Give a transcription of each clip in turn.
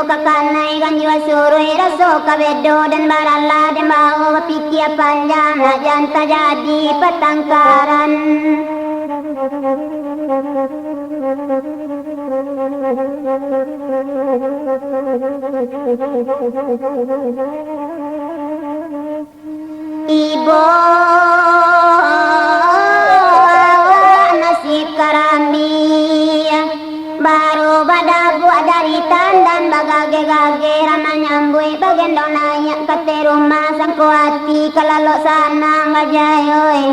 Kakanai kan jua surui raso kabedo dan barala dan mau pikir panjang nak janta jadi petangkaran. Ibu nasib karami baru badagu dari tandan bagage-gage rana nyambui bagian donanya kate rumah sangko hati kalalo sana ngajay oi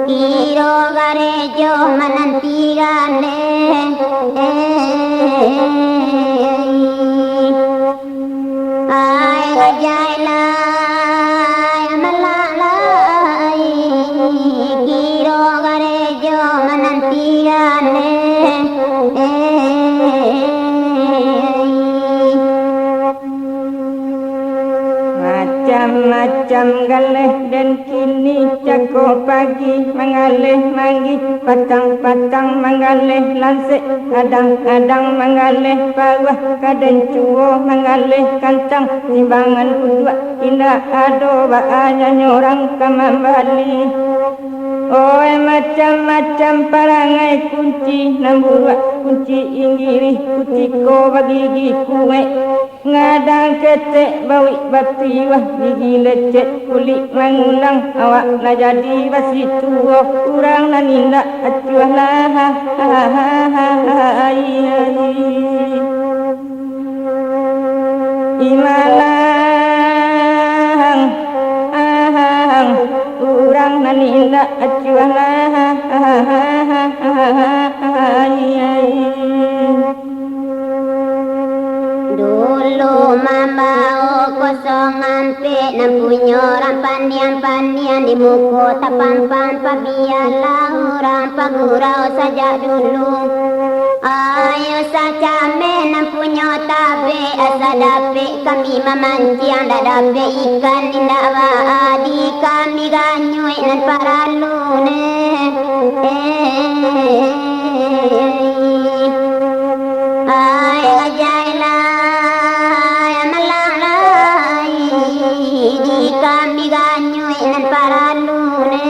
kiro garejo manantigane ay ngajay lay malalay kiro garejo manantigane macam-macam galeh dan kini cako pagi mengalih mangi patang-patang mengalih lansik adang-adang mengalih bawah kaden cuo mengalih kancang timbangan udua indah ado baanya nyorang kamambali. Oi macam-macam parangai kunci nambura kunci inggiri kutiko bagi kue ngadang ketek bawi bapi wah gigi lecet kulit mangulang awak na jadi basi tua kurang na ninda acuah lah imalang kurang na ninda acuah lah dulu mama kosongan pe na punyo orang pandian-pandian di muko tapan-pan pabialah orang pagurau saja dulu ayo saja menang punyo tabe asa dape kami mamanci anda dape ikan indah waadi kami ganyui nan paralune ay ngajailah kami ganyui nan paralune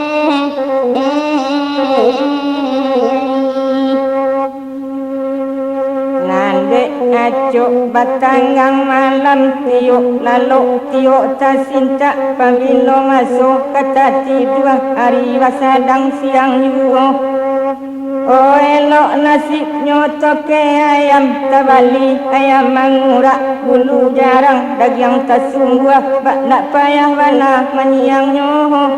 nande acok batanggang malam tiuk lalu tiuk tasinta pamilo masuk kata tidur hari wasadang siang yuo. Oh elok nasib nyotoke ayam tabali ayam mangurak bulu jarang daging tasungguh bak nak payah bana menyiang nyoho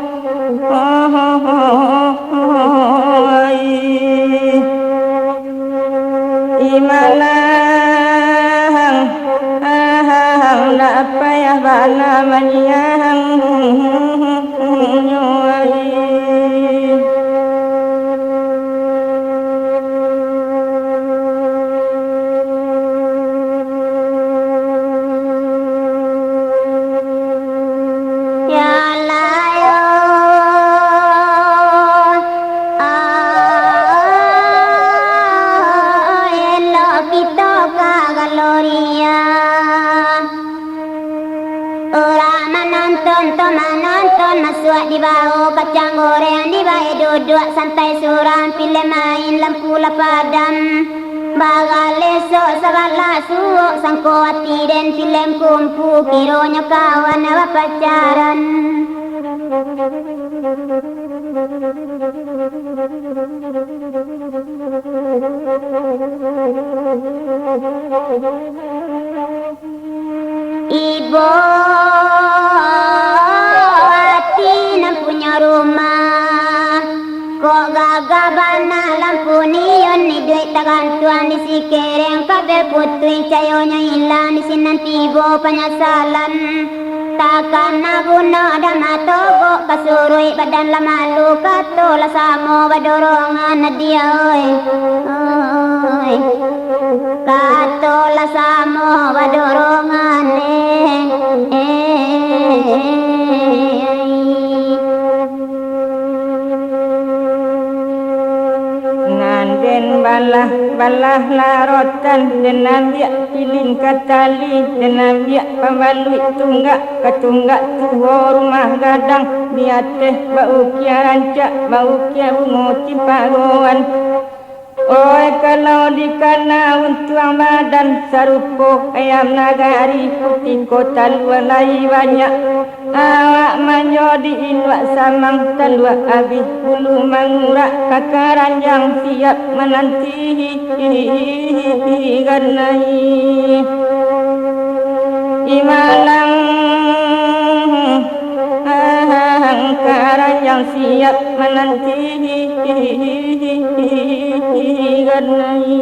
imalang nak payah bana menyiang di bawah kacang goreng di bawah duduk santai suram pilih main lampu padam bagal esok segala suuk sangko hati dan film kumpu kironya kawan apa pacaran Ibu hati nan punya rumah, kok gagah bana lampu nion ni duit tagantuan di si kereng kabel putri cayonya hilang di sinan tibo penyesalan. Takkan nabuno dama togo kasurui badan lama lu katola samo badorongan na dia oi. Katola samo badorongan Nanden balah larotan denam dia pilin katali denam dia pembalui tunggak ketunggak tuho rumah gadang dia teh bau kia rancak bau kia bungo timpagoan. Oi kalau di kana untuang badan sarupo ayam nagari putih kota luar lai banyak awak manyo di inwak samang talua abis bulu mangurak kakaranjang siap menanti ganai imalang karanjang siap menanti ganai.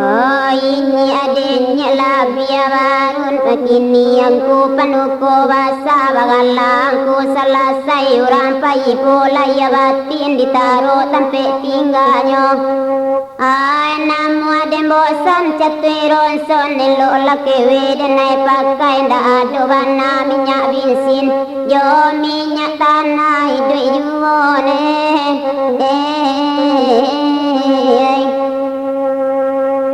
Oh ini adanya labia barun begini aku panuko basa bagalangku selesai orang pai pola ya batin ditaruh sampai tinggalnya. Ay namu adem bosan catuiron son nelo lakewe denai pakai ndak ado bana minyak bensin yo minyak tanah hidup juone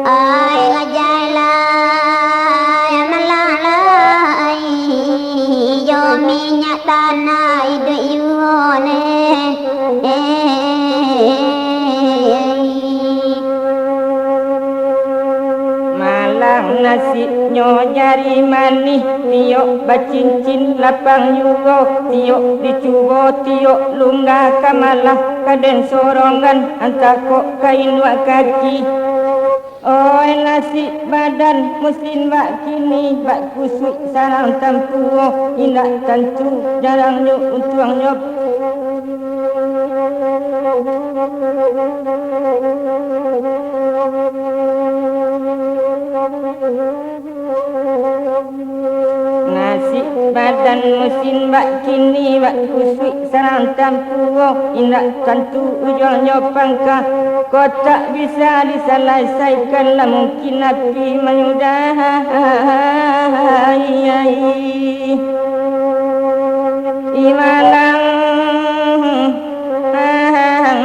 ay gajala malalai yo minyak tanah hidup juone nasi nyo nyari manih tiok bacincin lapang yugo tiok dicubo tiok lunggah kamalah kaden sorongan antako kain wak kaki. Oi nasi badan muslin bak kini bak kusuk sarang tampuo indak tentu jarang nyuk untuang nyop. Nasi badan musim bak kini bak kusui sarang tampuo indak tentu ujungnya pangkah kotak bisa diselesaikan lah mungkin api menyudahi imalang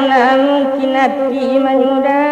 lah mungkin api menyudahi.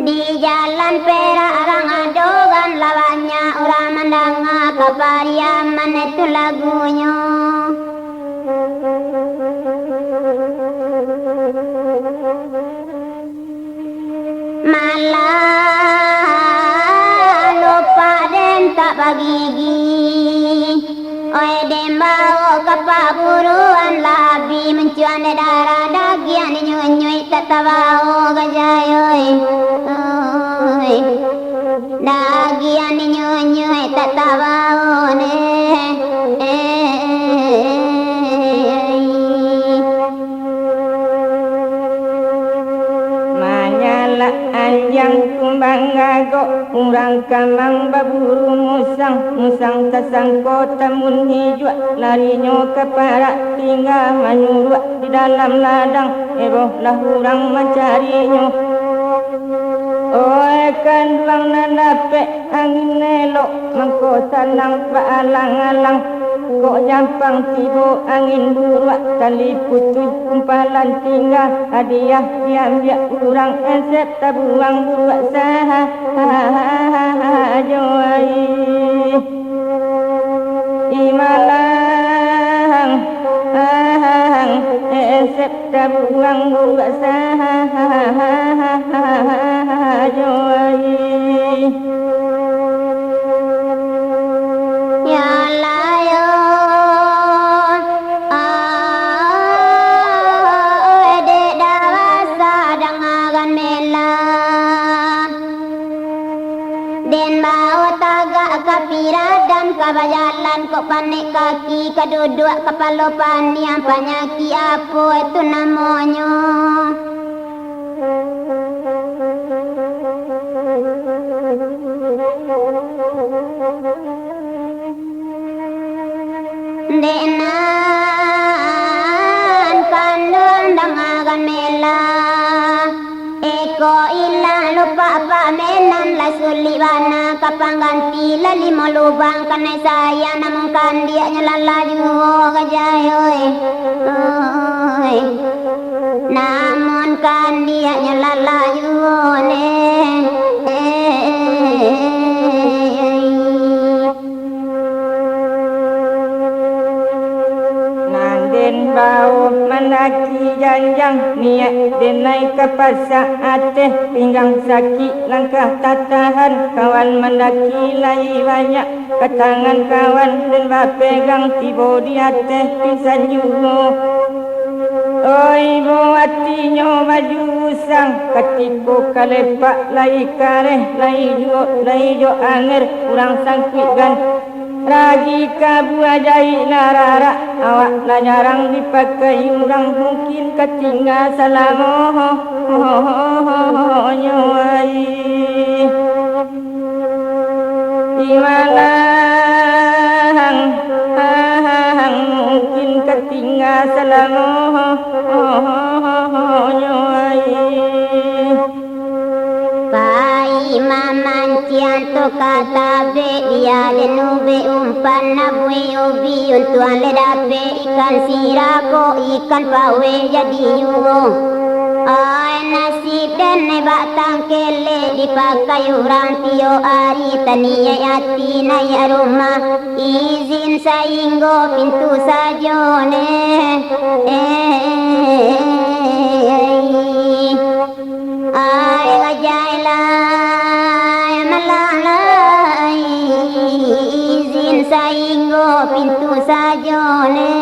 Di jalan Perak orang adogan lawannya orang mendanga kapariaman itu lagunya. Malah lupa dan tak bagigi. Oi dembao kapa buruan labi mencuan darah dagian nyunyui tatawao gajayoi. Dagian nyunyui tatawao ne. jalaan yang kumbang gago urang kamang baburu musang tasang kota mun hijau larinyo kepara tinggal menyuruh di dalam ladang eboh lah urang mencarinya. Kan duang nanape angin nelok mangko salang paalang-alang kok jampang tibo angin buruak tali putus kumpalan tinggal hadiah diam urang esep tabuang buruak saha joai imalang esep tabuang buruak saha joai ya layo de dawasa dangagan mela den bau tagak kapiradan kabajalan kok panik kaki kaduduk kepala paniam panyaki apa itu namanya. Denan kandung dangagan mela eko ilang lupa pamenan la sulibana kapangganti lalima lubang kanai saya namun kandiaknya lalaju kajayoy namun kandiaknya lalaju bau menaki janjang niat denai kapasa ateh pinggang sakit langkah tak tahan kawan mendaki lagi banyak ketangan kawan dan bapegang tibo di ateh pisan juga. Oi bo hatinya maju usang ketipu kalepak lai kareh lai jo anger kurang sangkitkan ragi kabu ajai narara awak lah jarang dipakai orang mungkin ketinggal selama nyawai imalang mungkin ketinggal selama nyawai Pai maman cianto kata be dia denube umpan nabui ubi untuan ledape ikan sirako ikan pawe jadi yugo ay nasib dan batang kele dipakai orang tio ari tania yati naya rumah izin sainggo pintu sajone ay gajailah malalai izin sainggo pintu sajone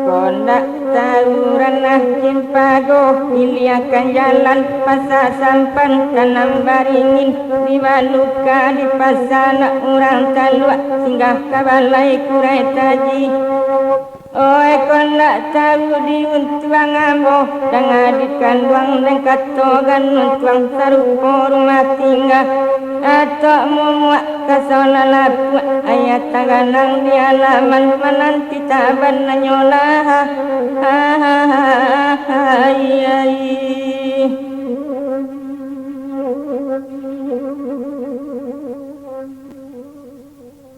kondak taruran cimpago pilihakan jalan pasar sampan tanam baringin di maluka di pasana orang talua singgah kabalai kurai taji. Oi kondak tahu di untuang ambo dan adikan duang dan katogan untuang sarupo rumah tinggal atau memuak kasona lapu ayat taganang di alaman menanti taban nanyolah ai